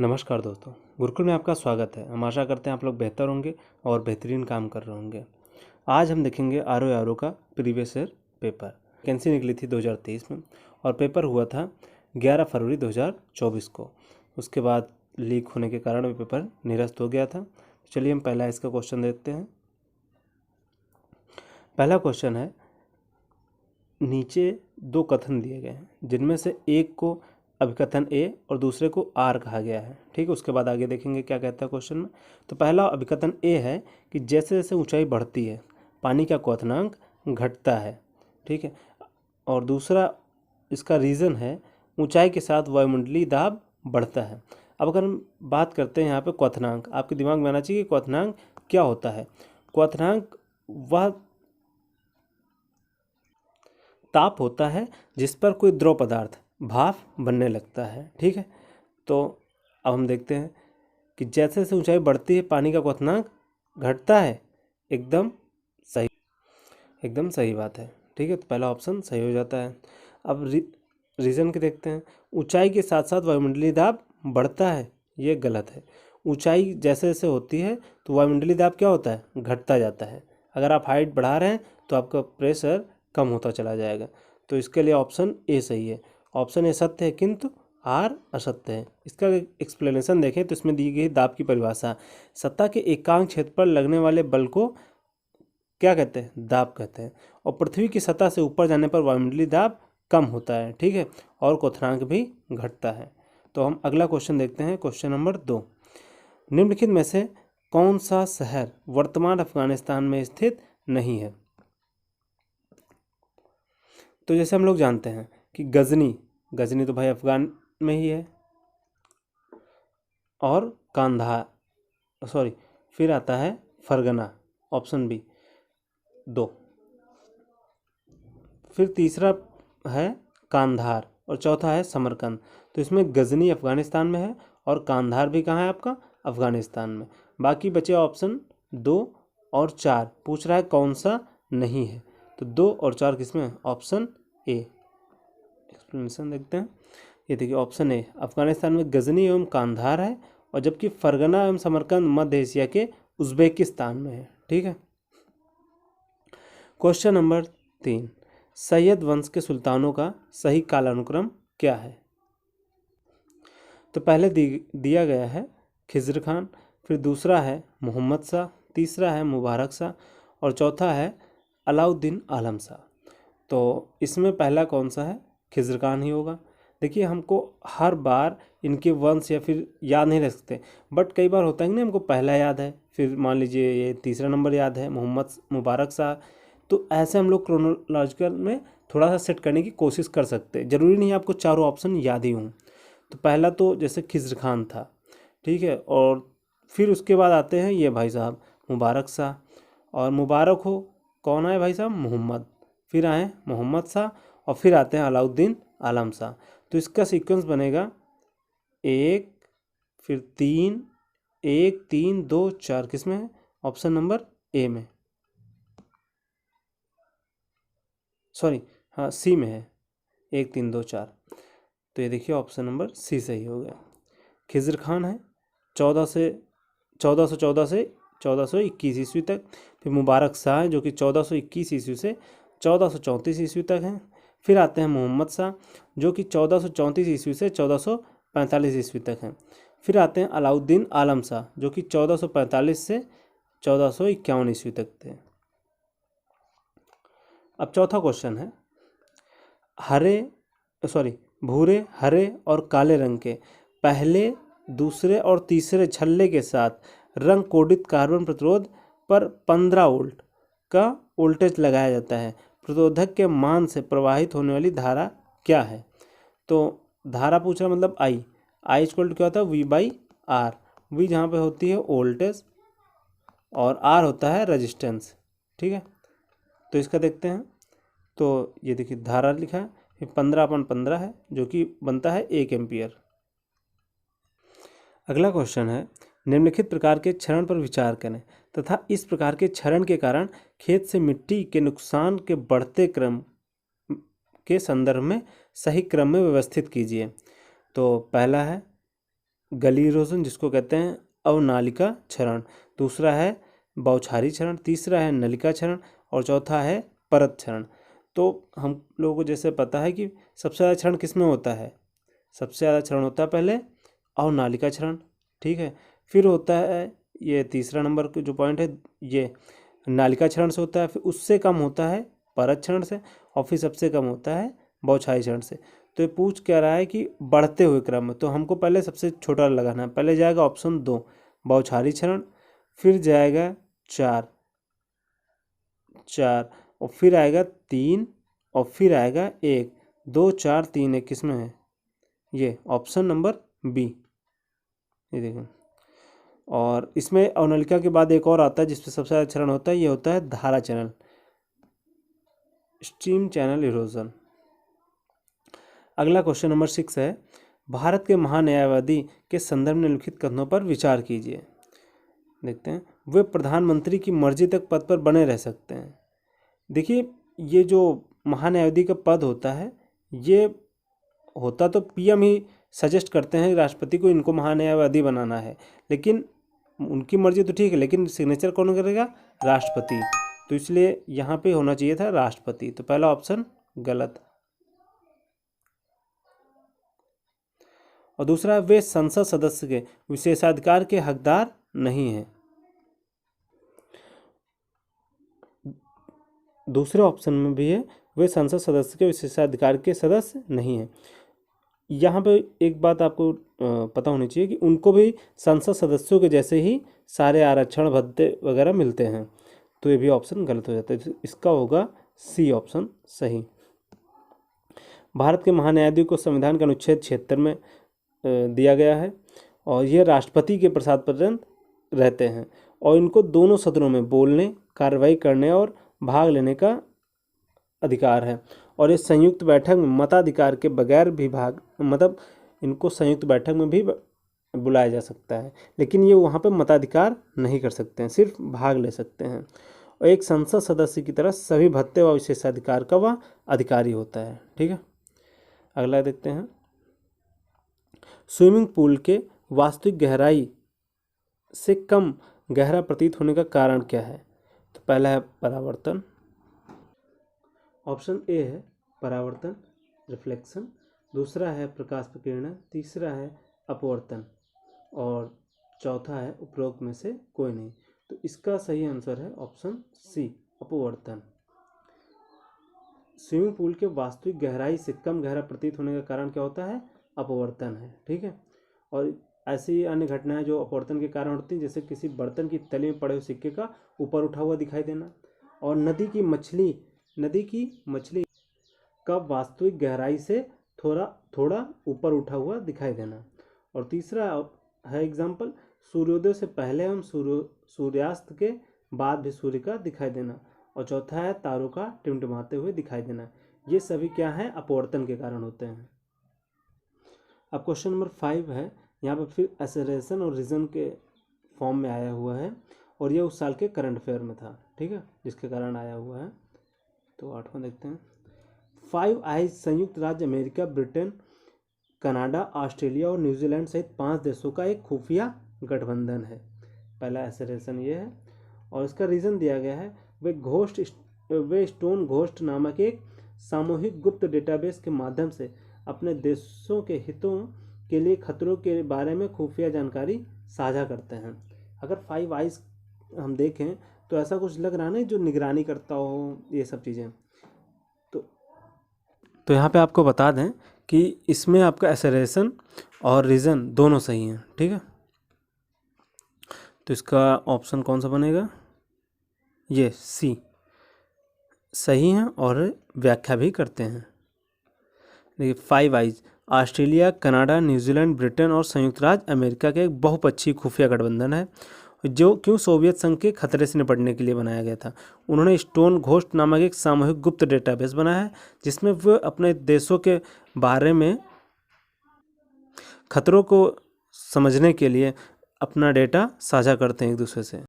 नमस्कार दोस्तों, गुरुकुल में आपका स्वागत है। हम आशा करते हैं आप लोग बेहतर होंगे और बेहतरीन काम कर रहे होंगे। आज हम देखेंगे आर का प्रीवियस ईयर पेपर। वैकेंसी निकली थी 2023 में और पेपर हुआ था 11 फरवरी 2024 को। उसके बाद लीक होने के कारण वो पेपर निरस्त हो गया था। चलिए हम पहला इसका क्वेश्चन देखते हैं। पहला क्वेश्चन है, नीचे दो कथन दिए गए हैं जिनमें से एक को अभिकथन ए और दूसरे को आर कहा गया है। ठीक है, उसके बाद आगे देखेंगे क्या कहता है क्वेश्चन में। तो पहला अभिकथन ए है कि जैसे जैसे ऊंचाई बढ़ती है पानी का क्वथनांक घटता है। ठीक है, और दूसरा इसका रीज़न है ऊंचाई के साथ वायुमंडलीय दाब बढ़ता है। अब अगर हम बात करते हैं यहाँ पे क्वथनांक, आपके दिमाग में आना चाहिए कि क्वथनांक क्या होता है। क्वथनांक वह ताप होता है जिस पर कोई द्रव पदार्थ भाप बनने लगता है। ठीक है, तो अब हम देखते हैं कि जैसे जैसे ऊंचाई बढ़ती है पानी का क्वथनांक घटता है। एकदम सही बात है। ठीक है, तो पहला ऑप्शन सही हो जाता है। अब रीज़न के देखते हैं। ऊंचाई के साथ साथ वायुमंडलीय दाब बढ़ता है, ये गलत है। ऊंचाई जैसे जैसे होती है तो वायुमंडलीय दाब क्या होता है, घटता जाता है। अगर आप हाइट बढ़ा रहे हैं तो आपका प्रेशर कम होता चला जाएगा। तो इसके लिए ऑप्शन ए सही है। ऑप्शन ए सत्य है किंतु आर असत्य है। इसका एक्सप्लेनेशन देखें तो इसमें दी गई दाब की परिभाषा, सत्ता के एकांक क्षेत्र पर लगने वाले बल को क्या कहते हैं, दाब कहते हैं। और पृथ्वी की सतह से ऊपर जाने पर वायुमंडलीय दाब कम होता है। ठीक है, और क्वथनांक भी घटता है। तो हम अगला क्वेश्चन देखते हैं, क्वेश्चन नंबर 2। निम्नलिखित में से कौन सा शहर वर्तमान अफगानिस्तान में स्थित नहीं है। तो जैसे हम लोग जानते हैं कि गजनी तो भाई अफगान में ही है, और फिर आता है फरगना, ऑप्शन बी 2। फिर तीसरा है कांधार और चौथा है समरकंद। तो इसमें गजनी अफगानिस्तान में है और कांधार भी कहाँ है आपका, अफगानिस्तान में। बाकी बचे ऑप्शन 2 और 4। पूछ रहा है कौन सा नहीं है, तो 2 और 4 किसमें, ऑप्शन ए। एक्सप्लेनेशन देखते हैं। ये देखिए ऑप्शन ए, अफगानिस्तान में गजनी एवं कांधार है, और जबकि फरगना एवं समरकंद मध्य एशिया के उज्बेकिस्तान में है। ठीक है, क्वेश्चन नंबर 3। सैयद वंश के सुल्तानों का सही कालानुक्रम क्या है। तो पहले दिया गया है खिज़र खान, फिर दूसरा है मोहम्मद शाह, तीसरा है मुबारक शाह और चौथा है अलाउद्दीन आलम शाह। तो इसमें पहला कौन सा है, खिज़र खान ही होगा। देखिए हमको हर बार इनके वंश या फिर याद नहीं रख सकते, बट कई बार होता है कि ना हमको पहला याद है, फिर मान लीजिए ये तीसरा नंबर याद है मुबारक शाह। तो ऐसे हम लोग क्रोनोलॉजिकल में थोड़ा सा सेट करने की कोशिश कर सकते हैं। ज़रूरी नहीं आपको चारों ऑप्शन याद ही हों। तो पहला तो जैसे खिज़र खान था, ठीक है, और फिर उसके बाद आते हैं ये भाई साहब मुबारक शाह, और मुबारक हो कौन आए भाई साहब, मोहम्मद, फिर आए मोहम्मद शाह, और फिर आते हैं अलाउद्दीन आलम शाह। तो इसका सीक्वेंस बनेगा 1 फिर 3 1 3 2 4, किसमें है, ऑप्शन नंबर ए में, सॉरी हाँ सी में है, 1 3 2 4। तो ये देखिए ऑप्शन नंबर सी सही हो गया। खिज़र खान है 1414 से 1421 ईस्वी तक। फिर मुबारक शाह है जो कि 1421 ईस्वी से 1434 ईस्वी तक हैं। फिर आते हैं मोहम्मद शाह जो कि 1434 ईस्वी से 1445 ईस्वी तक हैं। फिर आते हैं अलाउद्दीन आलम शाह जो कि 1445 से 1451 ईस्वी तक थे। अब चौथा क्वेश्चन है, भूरे, हरे और काले रंग के पहले, दूसरे और तीसरे छल्ले के साथ रंग कोडित कार्बन प्रतिरोध पर 15 वोल्ट का वोल्टेज लगाया जाता है। प्रतिरोधक के मान से प्रवाहित होने वाली धारा क्या है। तो धारा पूछ रहा मतलब आई इक्वल टू क्या होता है, वी बाई आर। वी जहाँ पे होती है वोल्टेज और आर होता है रेजिस्टेंस। ठीक है, तो इसका देखते हैं। तो ये देखिए धारा लिखा है, 15/15 है जो कि बनता है 1 एम्पियर। अगला क्वेश्चन है, निम्नलिखित प्रकार के क्षरण पर विचार करें तथा इस प्रकार के क्षरण के कारण खेत से मिट्टी के नुकसान के बढ़ते क्रम के संदर्भ में सही क्रम में व्यवस्थित कीजिए। तो पहला है गली इरोजन जिसको कहते हैं अवनालिका क्षरण, दूसरा है बौछारी क्षरण, तीसरा है नलिका क्षरण और चौथा है परत क्षरण। तो हम लोगों को जैसे पता है कि सबसे ज़्यादा क्षरण किस में होता है, सबसे ज़्यादा क्षरण होता है पहले अवनालिका क्षरण, ठीक है, फिर होता है ये तीसरा नंबर का जो पॉइंट है ये नालिका क्षरण से होता है, फिर उससे कम होता है परत क्षरण से और फिर सबसे कम होता है बौछारी क्षरण से। तो ये पूछ क्या रहा है कि बढ़ते हुए क्रम में, तो हमको पहले सबसे छोटा लगाना है। पहले जाएगा ऑप्शन 2 बौछारी क्षरण, फिर जाएगा 4 और फिर आएगा 3 और फिर आएगा 1, 2 4 3 1 किस में है, ये ऑप्शन नंबर बी, ये देखो। और इसमें अवनलिका के बाद एक और आता है जिसपे सबसे ज़्यादा क्षरण होता है, ये होता है धारा चैनल, स्ट्रीम चैनल इरोजन। अगला क्वेश्चन नंबर 6 है, भारत के महान्यायवादी के संदर्भ में निम्नलिखित कथनों पर विचार कीजिए। देखते हैं, वे प्रधानमंत्री की मर्जी तक पद पर बने रह सकते हैं। देखिए, ये जो महान्यायवादी का पद होता है, ये होता तो पीएम ही सजेस्ट करते हैं राष्ट्रपति को इनको महान्यायवादी बनाना है, लेकिन उनकी मर्जी तो ठीक है, लेकिन सिग्नेचर कौन करेगा, राष्ट्रपति। तो इसलिए यहाँ पे होना चाहिए था राष्ट्रपति, तो पहला ऑप्शन गलत। और दूसरा, वे संसद सदस्य के विशेषाधिकार के हकदार नहीं हैं। दूसरे ऑप्शन में भी है, वे संसद सदस्य के विशेषाधिकार के सदस्य नहीं हैं। यहाँ पे एक बात आपको पता होनी चाहिए कि उनको भी संसद सदस्यों के जैसे ही सारे आरक्षण भत्ते वगैरह मिलते हैं, तो ये भी ऑप्शन गलत हो जाता है। इसका होगा सी ऑप्शन सही। भारत के महान्यायाधीश को संविधान के अनुच्छेद 76 में दिया गया है और ये राष्ट्रपति के प्रसाद पर्यंत रहते हैं और इनको दोनों सदनों में बोलने, कार्रवाई करने और भाग लेने का अधिकार है। और इस संयुक्त बैठक में मताधिकार के बगैर भी मतलब इनको संयुक्त बैठक में भी बुलाया जा सकता है, लेकिन ये वहाँ पे मताधिकार नहीं कर सकते हैं, सिर्फ भाग ले सकते हैं। और एक संसद सदस्य की तरह सभी भत्ते व विशेषाधिकार का वह अधिकारी होता है, ठीक है। अगला देखते हैं, स्विमिंग पूल के वास्तविक गहराई से कम गहरा प्रतीत होने का कारण क्या है। तो पहला है परावर्तन, ऑप्शन ए है परावर्तन रिफ्लेक्शन, दूसरा है प्रकाश विकिरण, तीसरा है अपवर्तन और चौथा है उपरोक्त में से कोई नहीं। तो इसका सही आंसर है ऑप्शन सी अपवर्तन। स्विमिंग पूल के वास्तविक गहराई से कम गहरा प्रतीत होने का कारण क्या होता है, अपवर्तन है, ठीक है। और ऐसी अन्य घटनाएं जो अपवर्तन के कारण होती हैं, जैसे किसी बर्तन की तली में पड़े हुए सिक्के का ऊपर उठा हुआ दिखाई देना, और नदी की मछली का वास्तविक गहराई से थोड़ा ऊपर उठा हुआ दिखाई देना। और तीसरा है एग्जाम्पल, सूर्योदय से पहले एवं सूर्यास्त के बाद भी सूर्य का दिखाई देना। और चौथा है तारों का टिमटिमाते हुए दिखाई देना। ये सभी क्या है, अपवर्तन के कारण होते हैं। अब क्वेश्चन नंबर 5 है, यहाँ पर फिर एसेलेरेशन और रीजन के फॉर्म में आया हुआ है और ये उस साल के करंट अफेयर में था, ठीक है, जिसके कारण आया हुआ है। तो 8वां देखते हैं, 5 आइज संयुक्त राज्य अमेरिका, ब्रिटेन, कनाडा, ऑस्ट्रेलिया और न्यूजीलैंड सहित 5 देशों का एक खुफिया गठबंधन है। पहला एसेलेरेशन ये है और इसका रीज़न दिया गया है, वे स्टोन घोस्ट नामक एक सामूहिक गुप्त डेटाबेस के माध्यम से अपने देशों के हितों के लिए खतरों के बारे में खुफिया जानकारी साझा करते हैं। अगर 5 आइज हम देखें तो ऐसा कुछ लग रहा नहीं जो निगरानी करता हो, ये सब चीज़ें। तो यहाँ पे आपको बता दें कि इसमें आपका एसेलेरेशन और रीजन दोनों सही हैं, ठीक है। तो इसका ऑप्शन कौन सा बनेगा, ये सी सही हैं और व्याख्या भी करते हैं। देखिए 5 eyes Australia, Canada, New Zealand, Britain और संयुक्त राज्य अमेरिका का एक बहुपक्षीय खुफिया गठबंधन है जो क्यों सोवियत संघ के खतरे से निपटने के लिए बनाया गया था। उन्होंने स्टोन घोस्ट नामक एक सामूहिक गुप्त डेटाबेस बनाया है जिसमें वे अपने देशों के बारे में खतरों को समझने के लिए अपना डेटा साझा करते हैं एक दूसरे से।